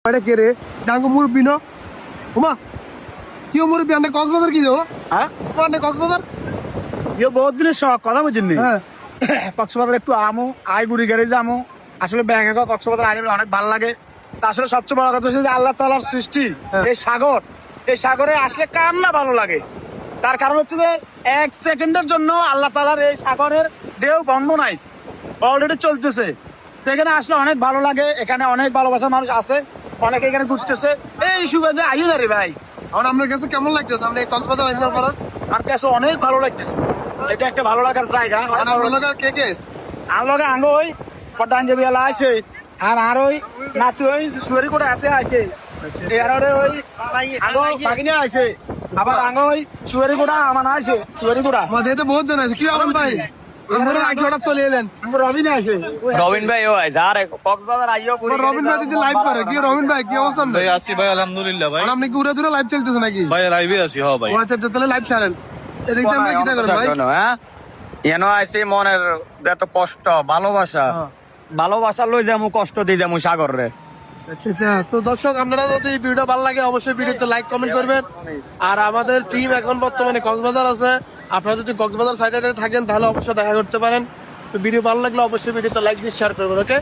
এটা কে রে ডাঙ্গো মুরব্বি ন ওমা কি মুরব্বি আন্নে কক্সবাজার কি যাবো হ্যাঁ আন্নে কক্সবাজার ইয়ে বহুত দিনের শখ কথা বুঝিনি হ্যাঁ কক্সবাজার একটু আমো আই বুড়ি গাড়ি যামো আসলে ব্যাংকক কক্সবাজার আইলে অনেক ভালো লাগে তা আসলে সবচেয়ে বড় কথা হচ্ছে যে আল্লাহ তাআলার সৃষ্টি এই সাগর এই সাগরে আসলে কার না ভালো লাগে তার কারণ হচ্ছে যে এক সেকেন্ডের জন্য আল্লাহ তাআলার এই সাগরের ঢেউ বন্ধ নাই অলরেডি চলতেছে তো এখানে আসলে অনেক ভালো লাগে এখানে অনেক ভালোবাসার মানুষ আছে অনেকে এখানে ঘুরতেছে এই সুবাদে আইও না রে ভাই এখন আপনার কাছে কেমন লাগতেছে আপনি কক্সবাজার আইসার পর আমার কাছে অনেক ভালো লাগতেছে এটা একটা ভালো লাগার জায়গা আপনার লোক কে কে আলোকে আঙ্গ ওই পটান যে বিয়ালা আছে আর ওই নাচু ওই সুয়ারি করে হাতে আছে এরারে ওই আঙ্গ বাগিনে আছে আবার আঙ্গ ওই সুয়ারি কোড়া আমার আছে সুয়ারি কোড়া আমাদের তো বহুত জন আছে কি আলম ভাই আমরা আগে ওটা চলে এলেন আঙ্গ রবিনে আছে রবিন ভাই ওই যার কক্সবাজার আইও রবিন ভাই দিদি লাইভ করে কি রবিন ভাই কি অবস্থা ভাই আছি ভাই আলহামদুলিল্লাহ ভাই আর আপনি কি উড়ে দূরে লাইভ চলতেছে নাকি ভাই লাইভে আছি হ ভাই ও আচ্ছা তাহলে লাইভ ছাড়েন এদিকটা আমরা কি করেন ভাই হ্যাঁ এন আইসি মনের এত কষ্ট ভালোবাসা ভালোবাসা লই যামু কষ্ট দিয়ে যামু সাগর রে আচ্ছা আচ্ছা তো দর্শক আপনারা যদি ভিডিওটা ভালো লাগে অবশ্যই ভিডিওতে লাইক কমেন্ট করবেন আর আমাদের টিম এখন বর্তমানে কক্সবাজার আছে আপনারা যদি কক্সবাজার সাইডে থাকেন তাহলে অবশ্যই দেখা করতে পারেন তো ভিডিও ভালো লাগলে অবশ্যই ভিডিওতে লাইক দিয়ে শেয়ার করবেন ওকে